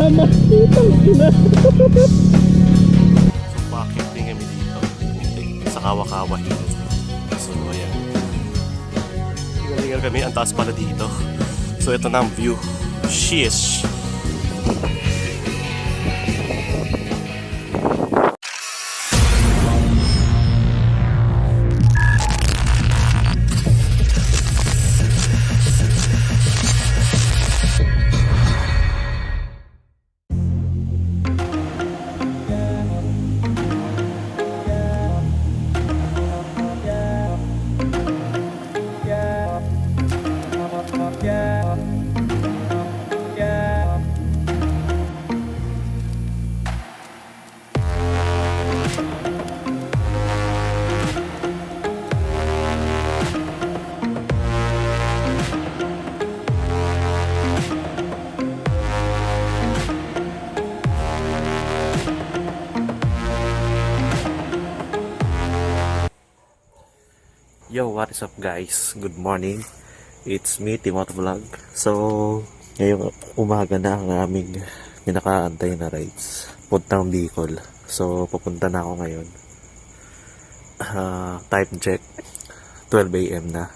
kasama. Putang ina. So bakit din kami dito sa Kawa-Kawa Hill. So ayan, hingalingan kami, ang taas pala dito. So ito na ang view. Sheesh. Yo, what is up guys? Good morning. It's me, Timothy Vlog. So, ngayong umaga na ang aming pinakaantay na rides. Puntang Bicol. So, pupunta na ako ngayon. Time check. 12 AM na.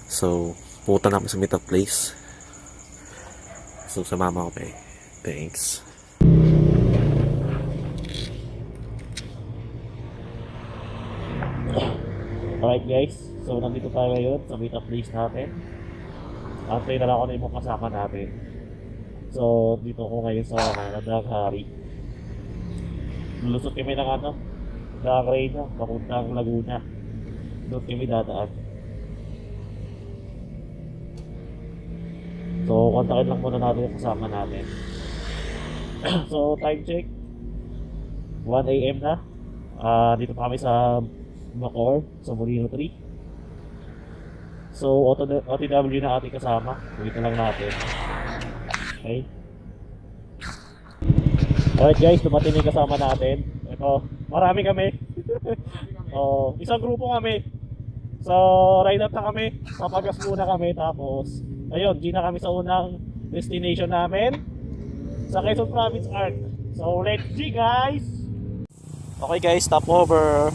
So, pupunta na kami sa meetup place. So, sumama ko pa eh. Thanks. Alright guys, so nandito tayo ngayon sa meetup place natin. Antay na lang ako na yung mga kasama natin. So dito ako ngayon sa Naghari. Lulusot kami ng Reyna, papuntang Laguna. Doon kami dadaan. So kontakin lang muna natin yung kasama natin. So time check 1 AM na. Dito pa kami sa Bacoor, sa Molino 3. So OTW na ating kasama. Wait na lang natin. Okay. Alright guys, dumating yung kasama natin. Ito, marami kami. Isang grupo kami. So ride up na kami. Papagas muna kami. Tapos ayun, di na kami sa unang destination namin, sa Quezon Province Arc. So let's see guys. Okay guys, stop over.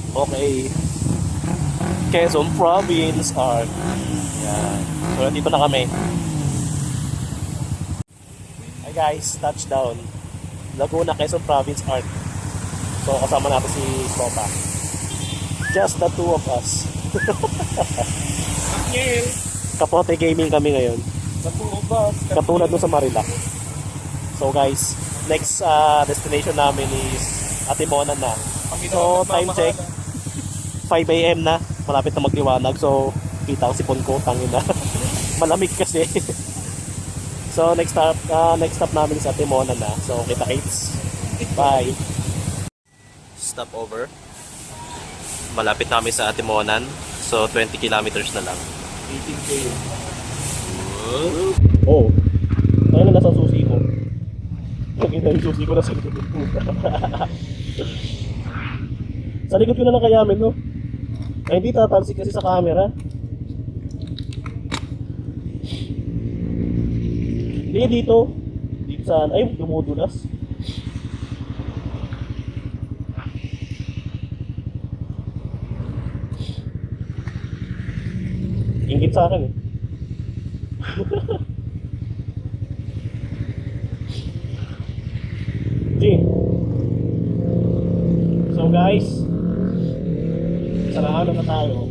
Okay, Quezon Province Arc. Yan. So dito na kami. Hi guys, touchdown Laguna, Quezon Province Arc. So kasama natin si Sopa. Just the two of us. Kapote gaming kami ngayon. Katulad doon sa Marilac. So guys, next destination namin is Atimonan na. So time check 5 AM na, malapit na magliwanag. So kita ko si Ponko, tangin na. Malamig kasi. So next stop namin sa Atimonan na. So kita-kits. Bye. Stop over. Malapit namin sa Atimonan. So 20 kilometers na lang. 18K. Oh. Tayo na nasa susi ko. Nakita yung susi ko na sa likod ng puta. Sa likod ko na lang kayamin, no? Ay, hindi tatalsik kasi sa camera. Hindi dito. Dito saan? Ay, dumudulas. Ingit sa akin eh. G. So guys, sarado na tayo.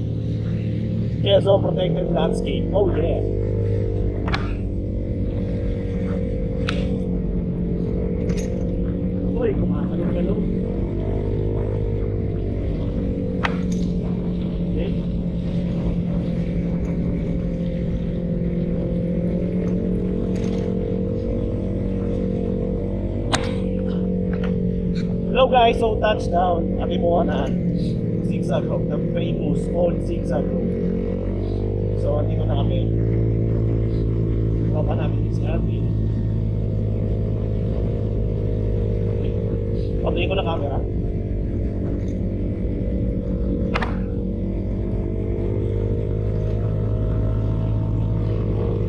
Quezon Protected Landscape. Oh yeah. Uy, kumakalong-kalong. Okay. Hello guys, so touchdown Atimonan. Zigzag Road, the famous old Zigzag Road. So, andito na kami. Tropa namin si Arvin. Patayin ko na camera.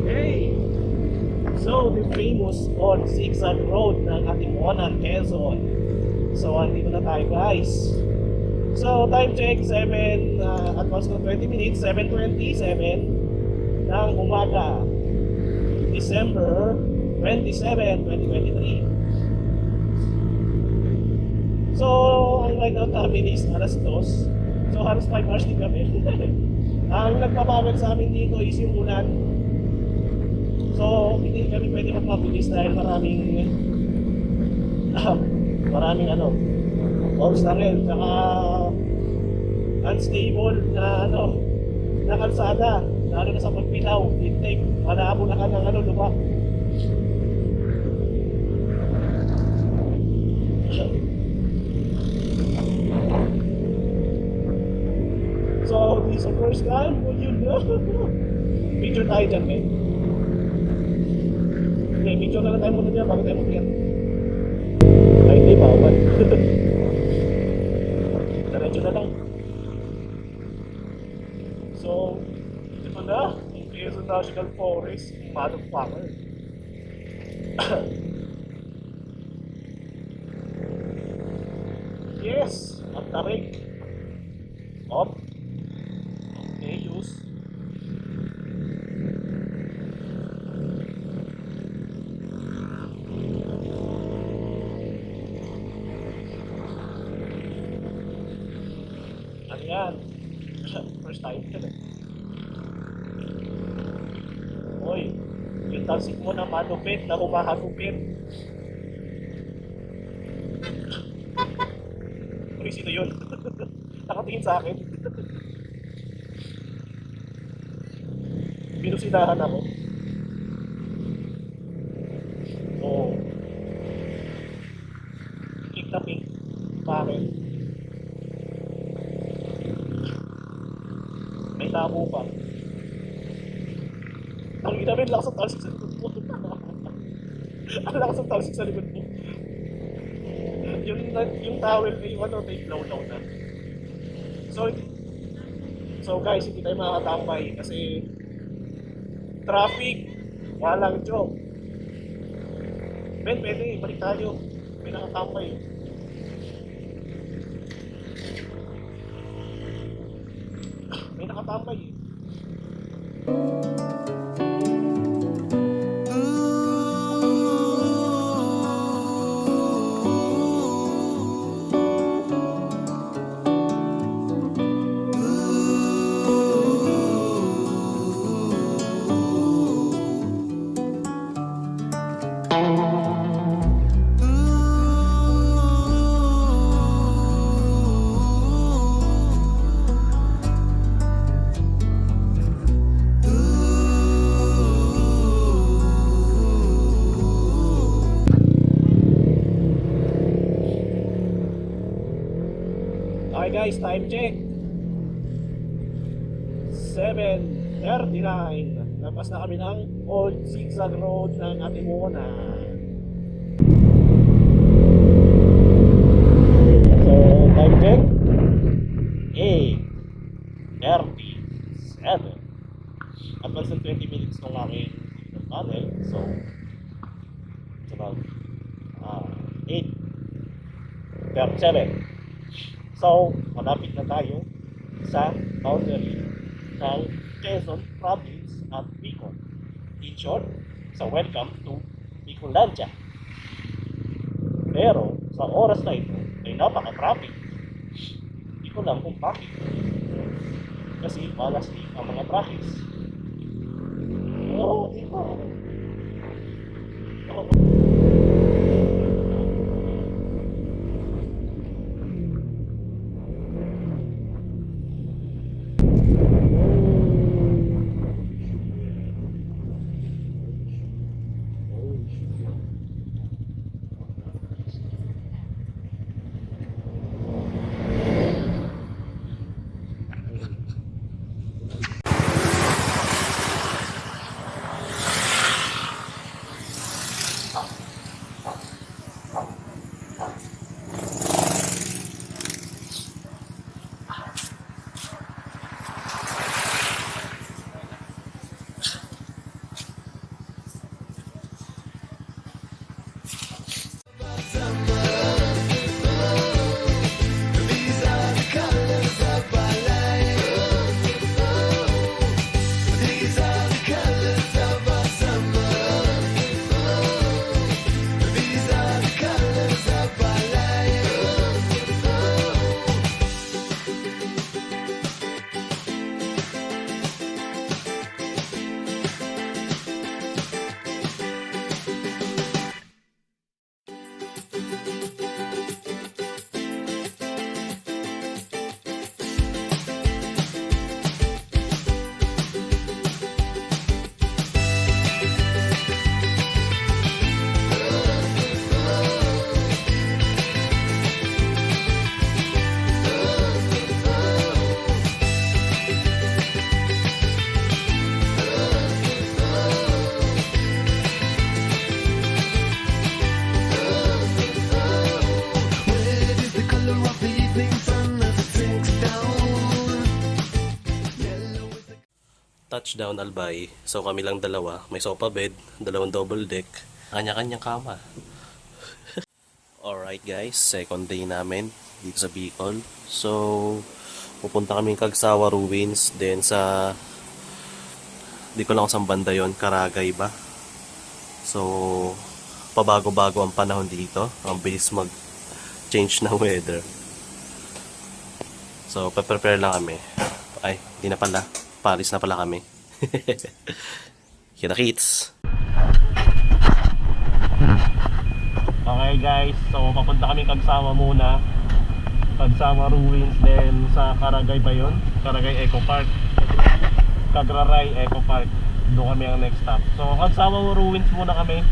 Okay. So, the famous on Zigzag Road ng Atimuonan, Quezon. So, andito na tayo guys. So, time check, 7, advance ko 20 minutes, 7:27 ng umaga. December 27, 2023. So, ang ride out namin is alas 2. So, halos 5 hours din kami. Ang nagpapawal sa amin dito is yung ulan. So, hindi kami pwede magmabilis dahil maraming obstacle, saka unstable na na kalsada, lalo na sa pagpilaw, intake, malabo na ka ng lupa. So, this is the first time, would you know? Picture tayo dyan, eh. Okay, picture na lang tayo muna dyan, bago tayo mag-get. Ay, hindi, bawal. Diretso na lang. So, ito na, yung Quezon National Forest, motherfucker. Yes, ang tarik. Op. Okay, use. Ano yan? First time ka na. Oy, yung talsik mo na malupit, na humahagupit. Uy, sino yun? Nakatingin sa akin. Binusinahan ako. Oo. Kick na pink. Bakit? May tabo pa. Ang inamin lang sa talsik sa likod mo. Ang lakas ng talsik sa likod mo. Yung towel ay may blow-blow na. So guys, hindi tayo makakatambay kasi traffic, walang joke. Ben, pwede, balik tayo. May nakatambay. May nakatambay eh. Okay guys, time check. 7:39. Labas na kami ng Old Zigzag Road ng Atimuonan. So, time check. 8:37. Advance ng 20 minutes ng aking tunnel. So, it's about 8:37. So, malapit na tayo sa boundary ng Quezon Province at Bicol. In short, so welcome to Bicolandia. Pero, sa oras na ito, ay napaka-traffic. Hindi ko lang kung bakit. Kasi malas din ang mga traffics. Oo, di ba? touchdown Albay. So kami lang dalawa. May sofa bed, dalawang double deck. Kanya-kanyang kama. Alright guys, second day namin dito sa Bicol. So, pupunta kami Cagsawa Ruins. Then sa, di ko lang kung saan banda yun, Karagay ba? So, pabago-bago ang panahon dito. Ang bilis mag-change ng weather. So, prepare lang kami. Ay, di na pala. Paris na pala kami. Kita-kits! Okay guys, so papunta kami Cagsawa muna. Cagsawa Ruins, then sa Karagay ba yun? Karagay Eco Park. Cagraray Eco Park. Doon kami ang next stop. So Cagsawa Ruins muna kami.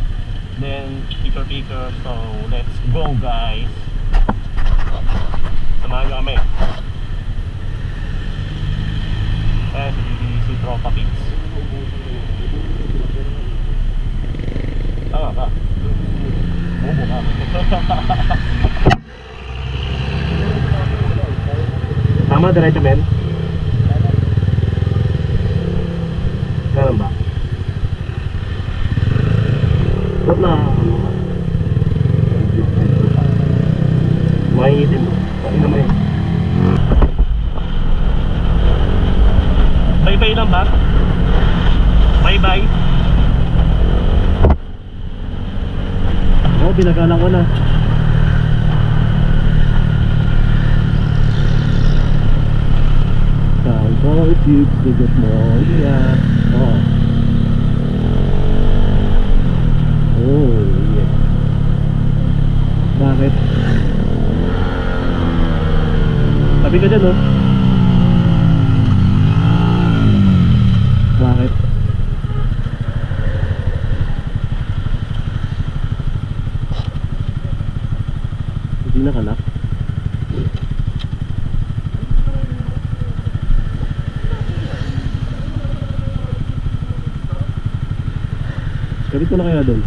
Then picker. So let's go guys. Samahan kami. Si Tropa Kids. Tama ba? Bobo ka. Tama, diretso men? Ganun ba? Ba't na ano ka? Mainitin mo. Pati naman eh. Bye-bye lang ba? Bye-bye. Oh, binagalan ko na. Cowboy tubes, bigot mo. Yeah. Oh. Oh, yeah. Bakit? Sabi ka dyan, oh. Bakit? Hindi nakalak. Kabit ko na kaya doon.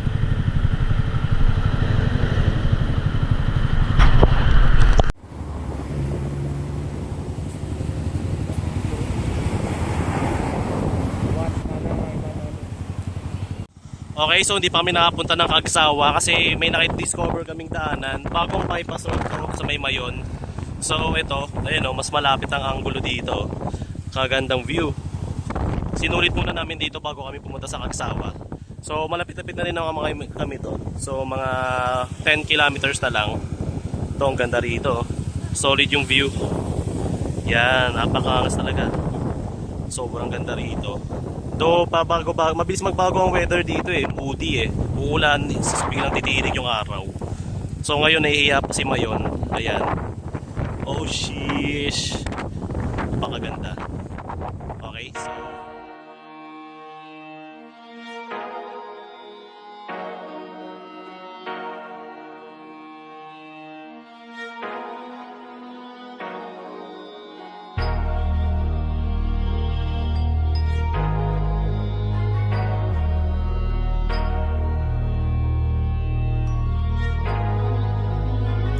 Okay, so hindi pa kami nakapunta ng Cagsawa kasi may nakidiscover kaming daanan. Bagong bypass road to sa may Mayon. So ito, ayun o, mas malapit ang angulo dito. Kagandang view. Sinulit muna namin dito bago kami pumunta sa Cagsawa. So malapit-lapit na rin ang mga kami to. So mga 10 kilometers na lang. Ito, ang ganda rito. Solid yung view. Yan, napakaangas talaga. Sobrang ganda rito. Do pabago-bago, mabilis magbago ang weather dito eh, moody eh. Uulan, biglang titirik yung araw. So ngayon nahihiya pa si Mayon. Ayan. Oh sheesh. Napakaganda. Okay, so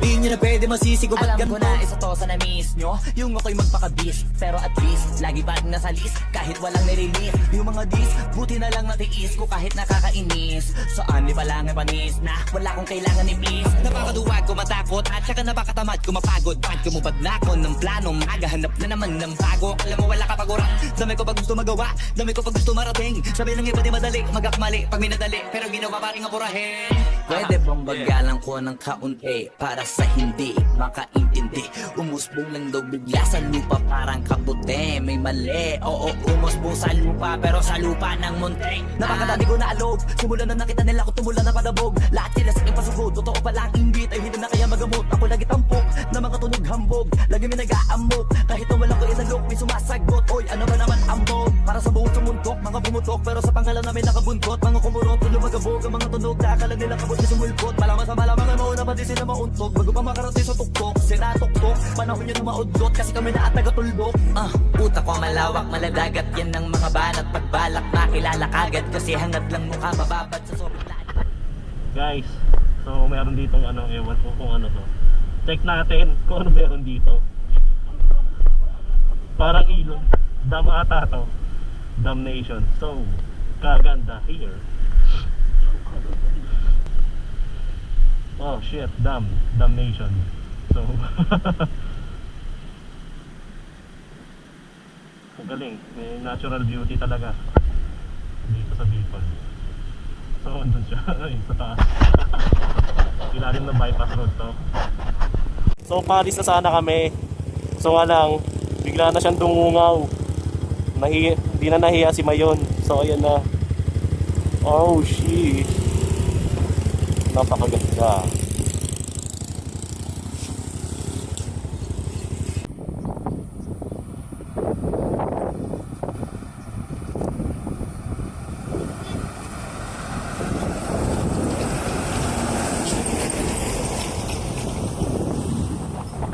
Di nyo na pwede masisigo. Alam ko na isa to sa na-miss nyo, yung ako'y magpakabis. Pero at least, lagi pa rin nasa list, kahit walang nirelease. Yung mga dis, buti na lang natiis ko kahit nakakainis. Saan ni palang panis na wala kong kailangan ni please. Napakaduwag ko matakot at saka napakatamad ko mapagod. Pag kumupad na ako ng plano, magahanap na naman ng bago. Alam mo wala ka pag-ura, dami ko pag gusto magawa, dami ko pag gusto marating. Sabi ng iba di madali, magakmali pag minadali, pero ginawa pa rin apurahin. Pwede bang bagalan ko ng kaunti para sa hindi makaintindi? Umusbong lang daw bigla sa lupa parang kabuti. May mali, oo umusbong sa lupa pero sa lupa ng munti. Napakadami ko na alog, simula na nakita nila ko tumula na padabog. Lahat sila sa impasugod, totoo pala ang inggit. Ay hindi na kaya magamot, ako lagi tampok na mga tunog hambog. Lagi may nag-aamok, kahit na wala ko inalok, may sumasagot. Oy ano ba naman ambog, para sa buong sumuntok, mga bumutok. Pero sa pangalan namin nakabuntot, mga kumurot, lumagabog ang mga tunog. Nakakala nila kabot na sumulpot, malaman sa malamang ang mauna pati sila mauntog. Bago pa makarating sa tuktok, sinatuktok, panahon nyo na maudlot kasi kami na at taga-tuldok. Utak ko malawak, maladagat yan ng mga banat. Pagbalak makilala kagad kasi hangad lang mukha mababad sa sobrang lahat. guys, so meron ditong ano, ewan ko kung ano to. Check natin kung ano meron dito. Parang ilog, dam ata to. Damnation. So, kaganda here. Oh shit, damnation. So, ang galing. May natural beauty talaga dito sa Bicol. So, andun siya. Ay, sa taas. Ilalim ng bypass road to. So, palis na sana kami. So nga lang, bigla na siyang dungungaw. Hindi na nahiya si Mayon. So, ayan na. Oh, shit. Napakaganda.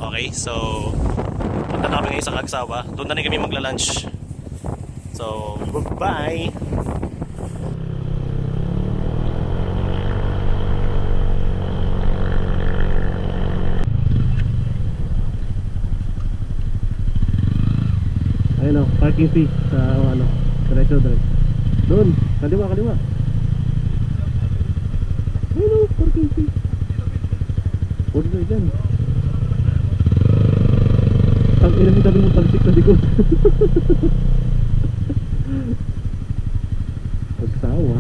Okay, so punta na kami ngayon sa Cagsawa. Doon na rin kami magla-lunch. So, bye! Ayun o, parking fee sa diretso. Doon, kaliwa. Ayun o, parking fee. Huwag na dyan. Ang ina mo sabi mo pagsik na likod. Pagsawa.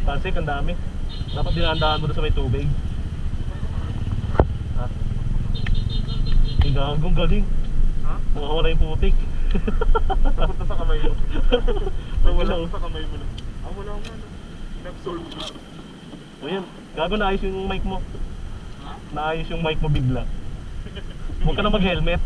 Talsik, ang dami. Dapat dinandaan mo doon sa may tubig. Ha? Ay, gagong galing. Ha? Makawala yung putik. Takot na sa kamay mo. Wala sa kamay mo na. Wala ko na. Inabsorb mo. O yan, gago, naayos yung mic mo. Ha? Naayos yung mic mo bigla. Huwag ka na mag-helmet.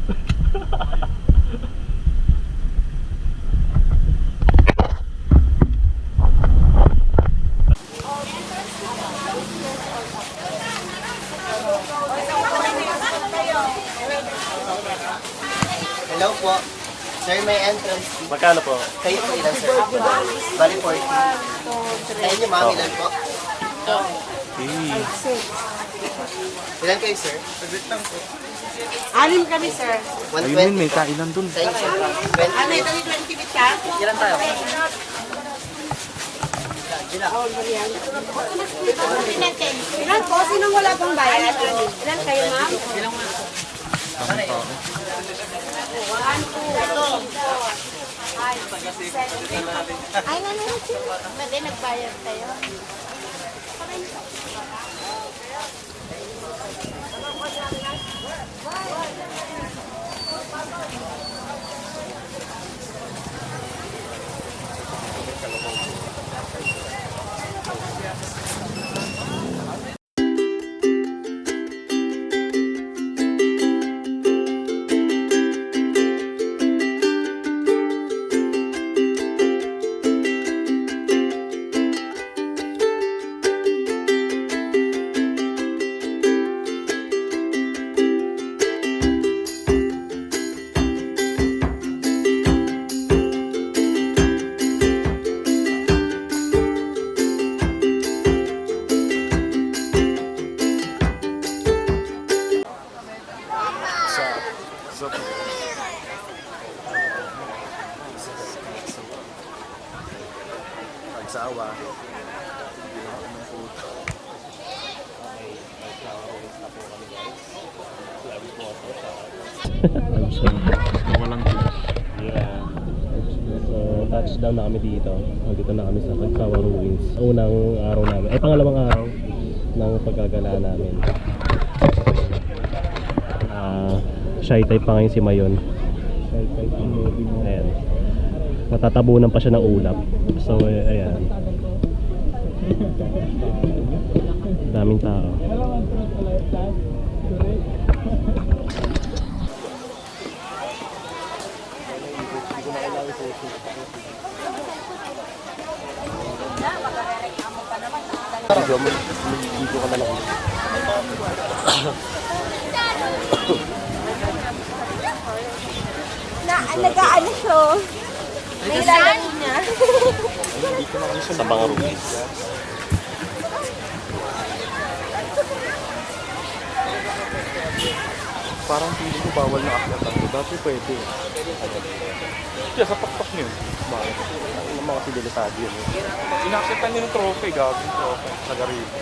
Hello po. Sir, may entrance fee. Magkano po? Kayo po ilan, sir? Bali 40. Kayo niyo, ma'am, ilan po? Ilan kayo, sir? Anim kami, sir. 120. may kailan dun. Sa inyo, sir. 20. Ano ito ni 20 bit ka? Ilan tayo? Ilan po? Sinong wala pong bayad? Ilan kayo, ma'am? Ay, nanonood sila. Ba't nagbayad tayo? Pagsawa. Walang yeah. So, Touchdown na kami dito. Dito na kami sa Cagsawa Ruins. Unang araw namin. Ay, pangalawang araw ng pagkagala namin. Shy type pa ngayon si Mayon. Shy type si Mayon. Ayan. Matatabunan pa siya ng ulap. So, ayan. Daming tao. Dito ka na lang. Nag-aano siya. Nailalaro niya. Sa mga ruins. Parang feeling ko bawal na akyatan ko. Dati pwede. Kaya sa pakpak niyo. Bakit? Ang mga sibilisado yun. Inakyatan niyo ng trophy, gagawin trophy. Nagarito.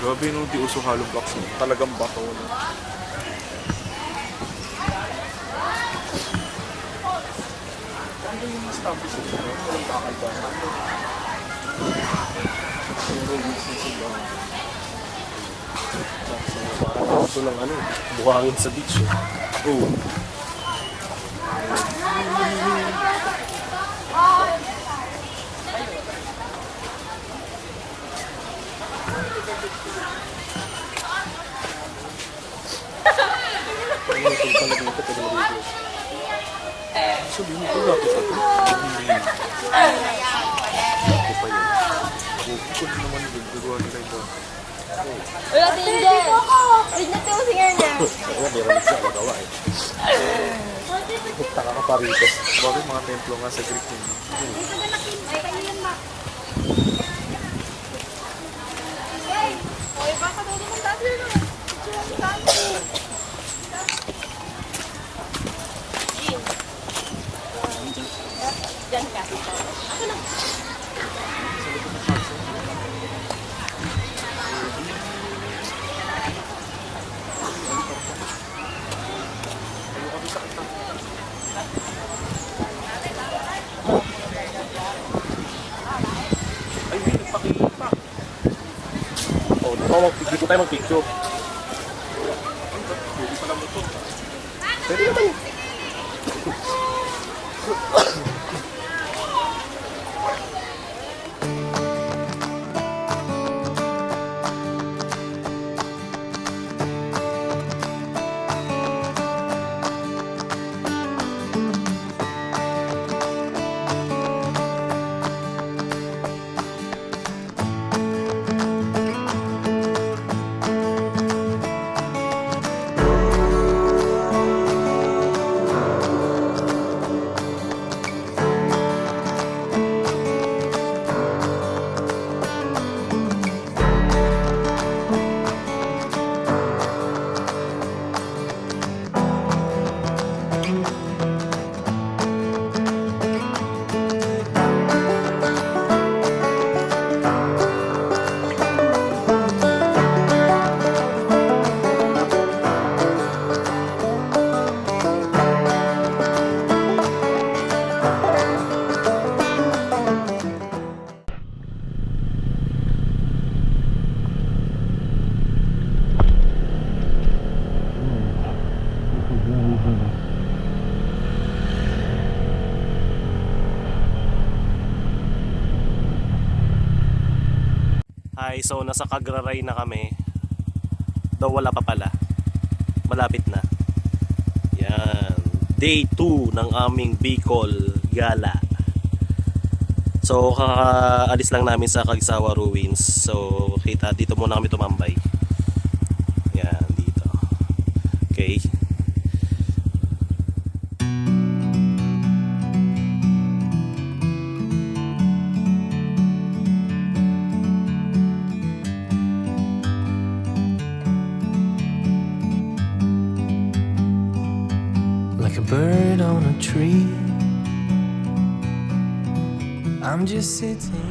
Grabe nung di uso hollow blocks. Talagang bato. No? Ano yung establish ito? Walang kakaiba. Yung ruins na sila. Parang ito lang buhangin sa beach. Oo. Sabihin mo ko dati pa ito. Ako pa yun. Bukod naman yung gagawa nila ito. Wala din din. Read na yung singer niya. Kaya meron siya magawa eh. Taka ka pa rito. Bagay mga templo nga sa Greek yun. Diyan ka. Ay, may nagpakita. Dito tayo mag-picture. Pwede pala mo ito. Pwede naman. Hi, so nasa Cagraray na kami. Daw wala pa pala. Malapit na. Yan. Day 2 ng aming Bicol Gala. So kakaalis lang namin sa Cagsawa Ruins. So kita dito muna kami tumambay. Yan, dito. Okay. Like a bird on a tree, I'm just sitting.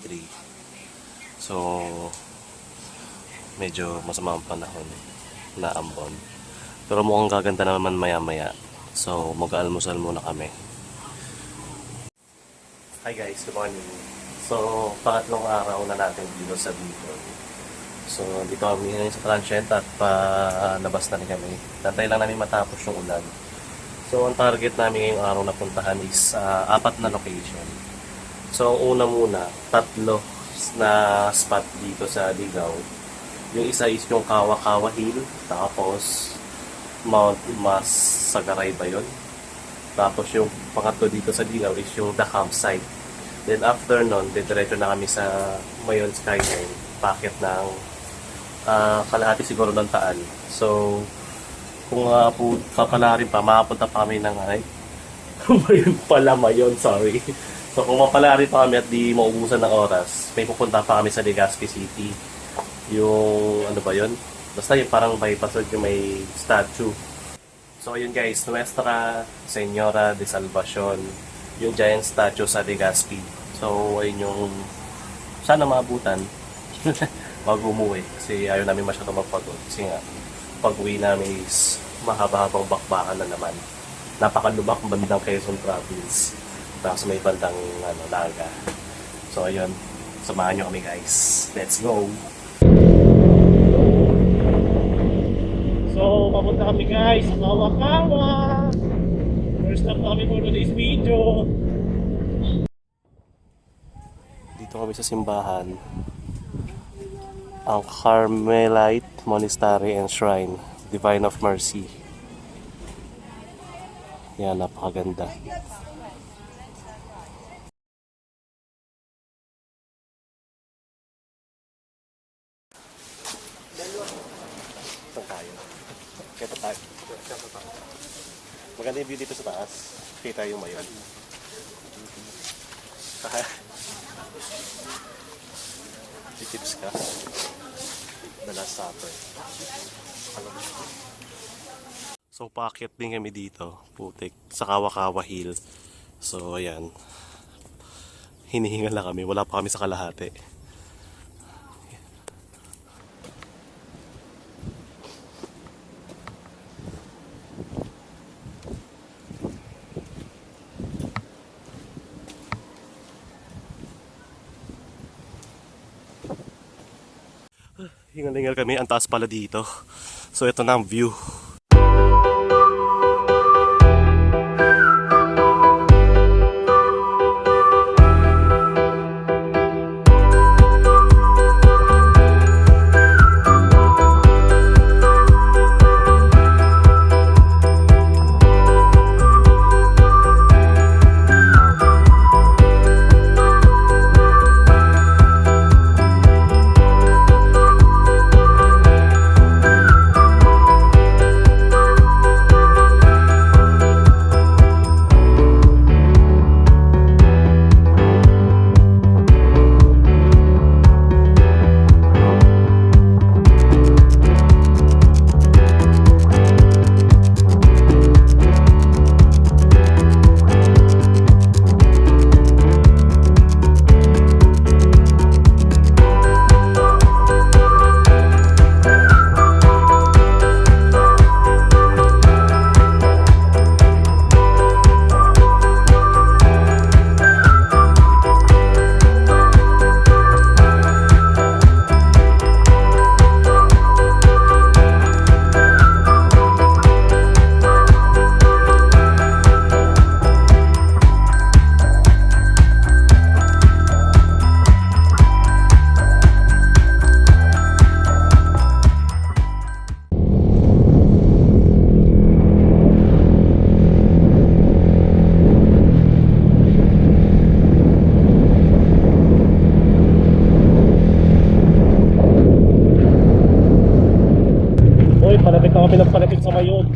2023. So, medyo masama ang panahon na ambon. Pero mukhang gaganda naman maya-maya. So, mag-almusal muna kami. Hi guys, good morning. So, pangatlong araw na natin dito sa Bicol. So, dito kami ngayon sa Transient at palabas na rin kami. Tantay lang namin matapos yung ulan. So, ang target namin ngayong araw na puntahan is 4 na location. So, ang una muna, 3 na spot dito sa Ligaw. Yung isa is yung Kawa-Kawa Hill, tapos Mount Mas Sagaray ba yun? Tapos yung pangatlo dito sa Ligaw is yung The Campsite. Then after nun, diretso na kami sa Mayon Skyline, packet ng kalahati siguro ng Taal. So, kung papalarin pa, makapunta pa kami ng Mayon, sorry. So kung mapalarin pa kami at di maubusan ng oras, may pupunta pa kami sa Legazpi City. Yung ano ba yun? Basta yung parang bypass road yung may statue. So ayun guys, Nuestra Señora de Salvacion, yung giant statue sa Legazpi. So ayun yung sana maabutan bago umuwi kasi ayaw namin masyado magpagod kasi nga pag-uwi namin is mahaba-habang bakbakan na naman. Napakalubak ng bandang Quezon Province. Tapos may bandang Naga. So ayun, samahan nyo kami guys. Let's go! So, papunta kami guys sa Kawa-Kawa. First stop na kami for today's video. Dito kami sa simbahan. Ang Carmelite Monastery and Shrine, Divine of Mercy. Yan, napakaganda. Saan tayo? Kaya tayo. Maganda yung view dito sa taas. Kita yung Mayon. Tips ka. The Last Supper. So, paakyat din kami dito, putik, sa Kawa-Kawa Hill. So, ayan. Hinihingal lang kami, wala pa kami sa kalahati. Hingal-hingal kami, ang taas pala dito. So, ito na ang view. Palapit sa Mayon.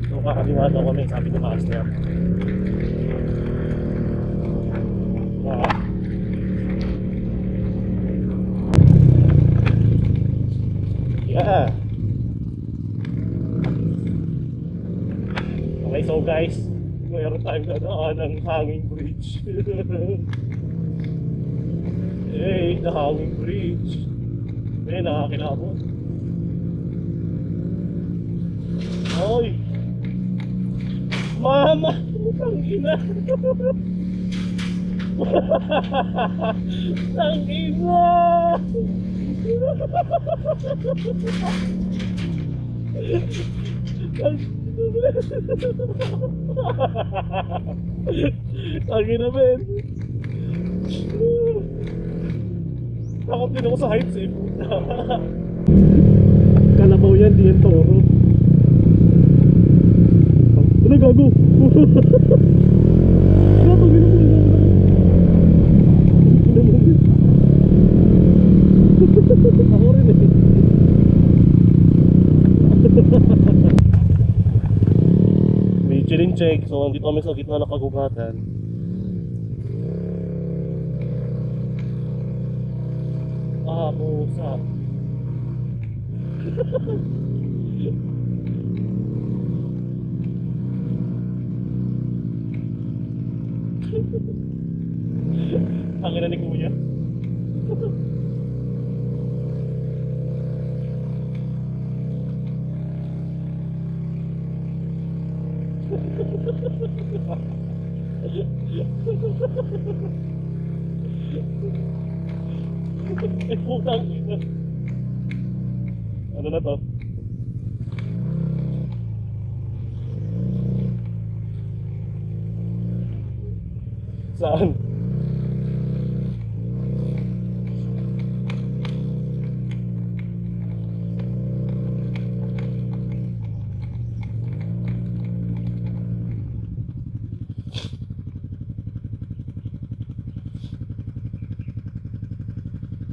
So, kakaliwa daw kami, sabi ni Master. Yeah. Okay, so guys, Mayroon tayong dadaan ng hanging bridge. Hey, the hanging bridge. Eh, nakakilabot. Oy! Mama! Tangina! Tangina! Tangina, men! Takot din ako sa heights eh. Kalabaw yan, di yan toro. Ano gago? Ako rin eh. Michelin check. So, andito kami sa gitna ng kagubatan. Pusa. Ang ina ni Kuya. Eh, putang ina. Ano na to? Saan?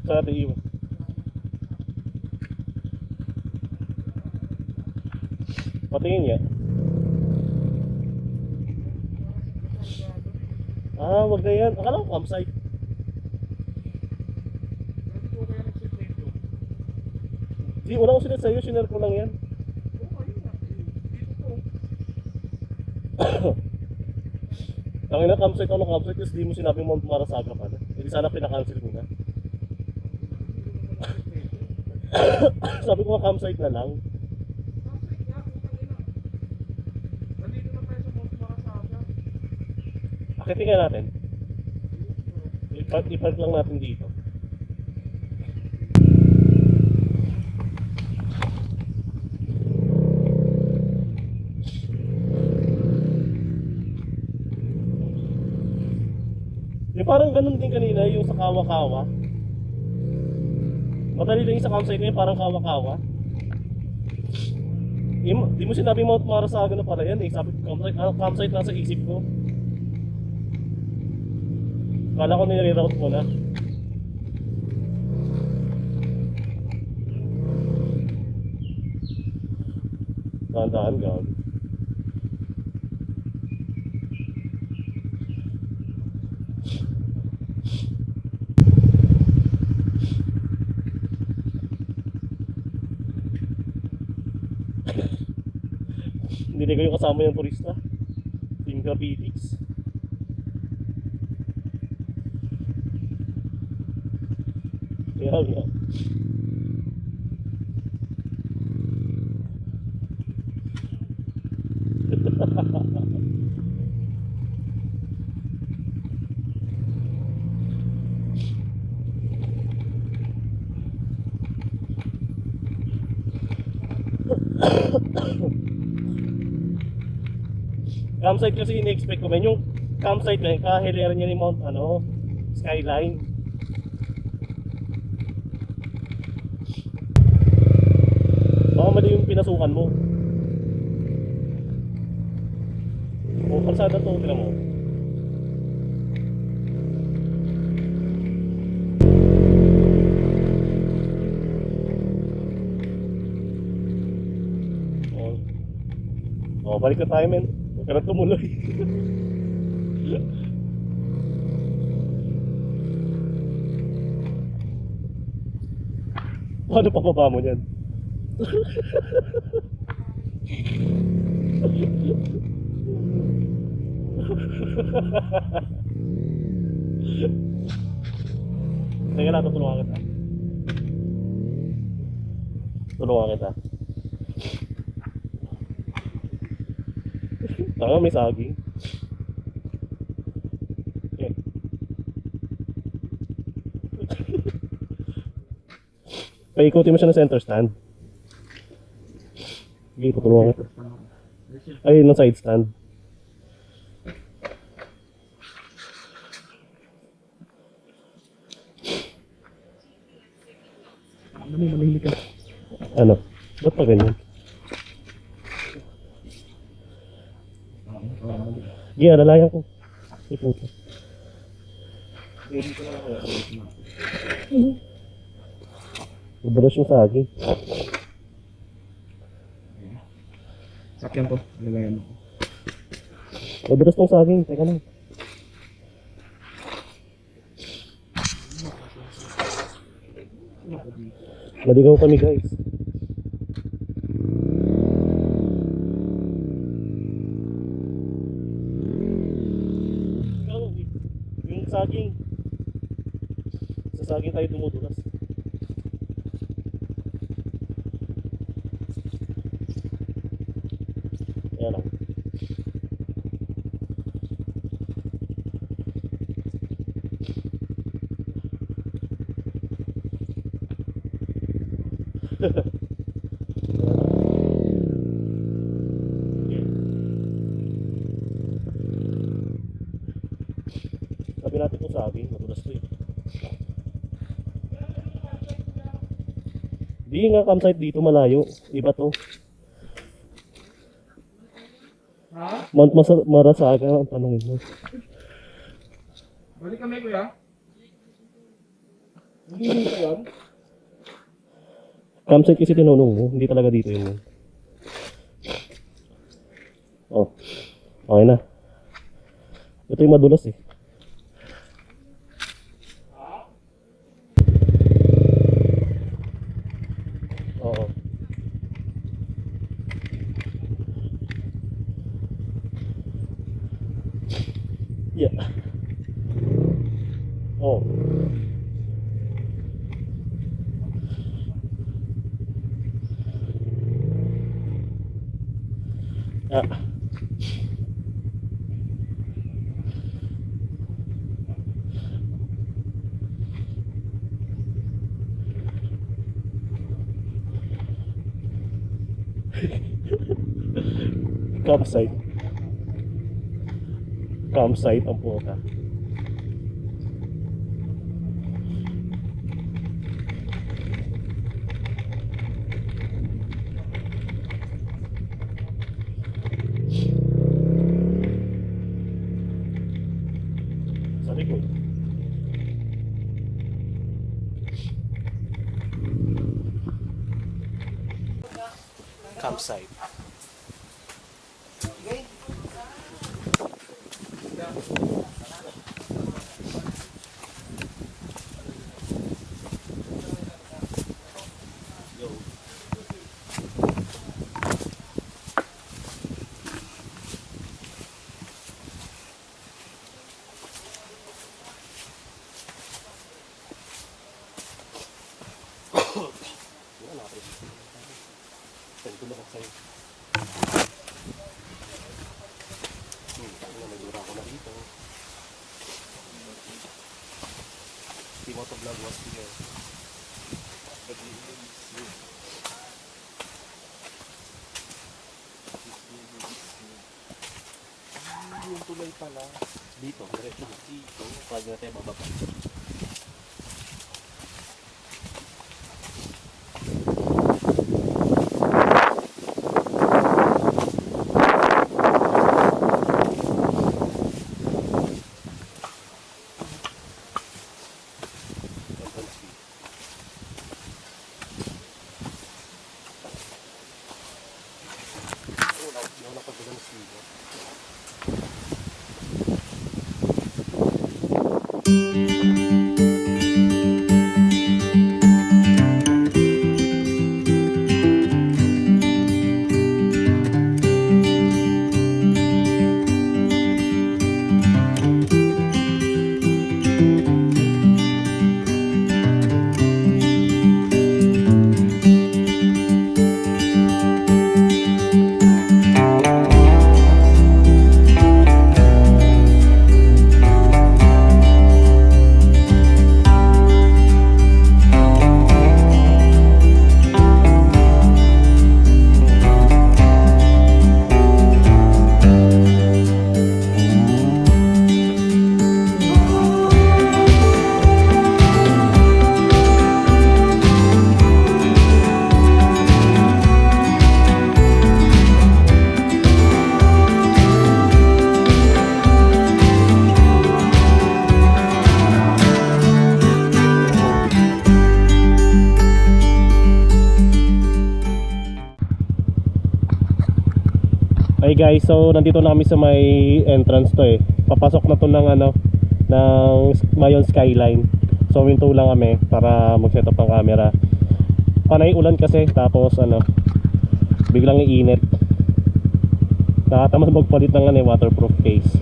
Saan natin iwan? Patingin niya. Wag na yan. Akala ko campsite. Di, wala ko sinet sa'yo. Sinare ko lang yan. Tangina, campsite ako ng campsite kasi di mo sinabi Mount Marasaga pala. Hindi sana pinakancel ko na. Sabi ko nga campsite na lang. Akitin nga natin. I-park lang natin dito. Parang ganun din kanina yung sa Kawa-Kawa. Madali lang yung sa campsite ngayon, parang Kawa-Kawa. Di mo sinabi Mount Marasaga na pala yan eh. Sabi ko campsite nasa isip ko. Kala ko nire-route mo na. Dahan-dahan gawin. Hindi kayo kasama yung turista. Team Grapitics. Kaya nga. Campsite kasi in-expect ko man yung campsite na yung kahilera niya ni Mount Skyline. Baka mali yung pinasukan mo. O kalsada to, tila mo. Balik na tayo, men. Huwag ka na tumuloy. Paano pababa mo yan? Teka lang, tutulungan kita. Tulungan kita. Tanga, may saging. Okay. Paikutin mo siya ng center stand. Sige, tutulungan kita. Ay, ng side stand. Manahimik ka. Ano? Ba't pa ganyan? Sige, alalayan ko. Ay, puto. Mabalas yung saging. Sakyan ko. Nagayan mo. Mabalas tong saging. Teka lang. Maligaw kami, guys. Yung saging. Sa saging tayo dumudulas. Ayan lang. Sabi natin kung saging, madulas to eh. Di nga campsite dito malayo. Iba to. Mount Marasaga ang tanongin mo. Balik kami, kuya. Hindi ba yun? Campsite kasi tinanong mo, hindi talaga dito yun. Oh, okay na. Ito yung madulas eh. Oo. Yeah. Oh. Ah. Campsite. Campsite ang puta. Sa likod. Campsite. Motovlog was here. Yung tulay pala. Dito, diretso dito. Pag natin bababa. Thank you. guys, so nandito na kami sa may entrance to eh. Papasok na to ng ng Mayon Skyline. So minto lang kami para mag-set up ang camera. Panay ulan kasi, tapos biglang iinit. Nakatamad magpalit ng waterproof case.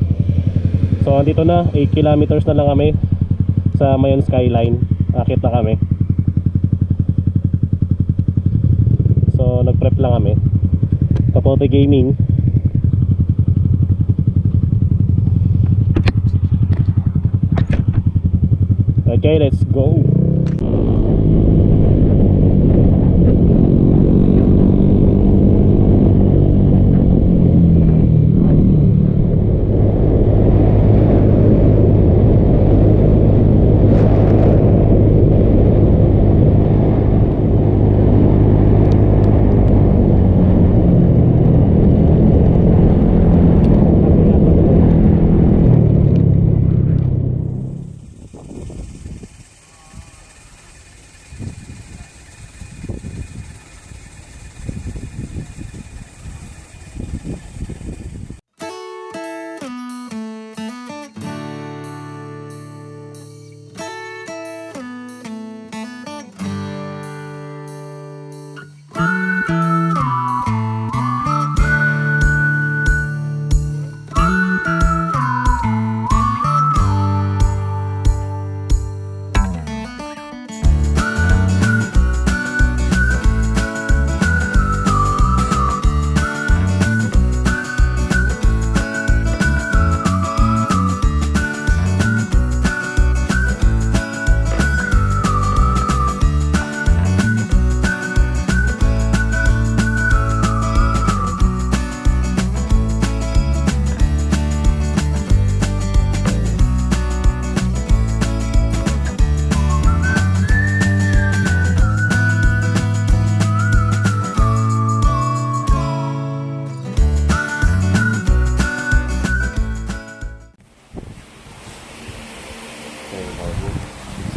So andito na, 8 kilometers na lang kami sa Mayon Skyline. Akit na kami. So nag-prep lang kami. Kapote Gaming. Okay, let's go.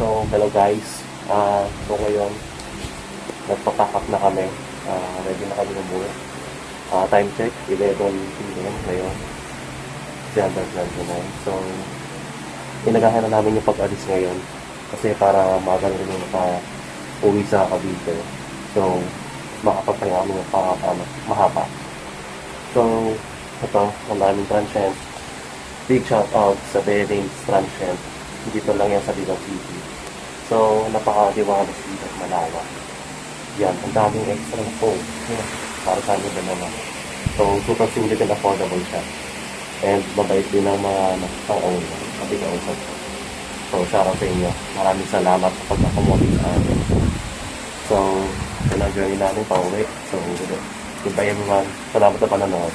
So, hello guys. So ngayon, nagpapack up na kami. Ready na kami umuwi. Time check, 11 p.m. ngayon. December 29. So, inagahan na namin yung pag-alis ngayon. Kasi para magal rin yung uwi sa Cavite. So, makapagpahinga kami yung mahaba. So, ito, ang daming transient. Big shout out sa Bearings Transient. Dito lang yan sa Ligaw City. So, napaka-liwanag dito at malawak. Yan, ang daming extra phone. Para sa amin din naman. So, super sulit and affordable siya. And mabait din ang mga pang-owner. Kapag-kausap ko. So, shout out sa inyo. Maraming salamat sa pag-accommodate sa amin. So, yun ang journey namin pa uwi. So, goodbye everyone. Salamat sa panonood.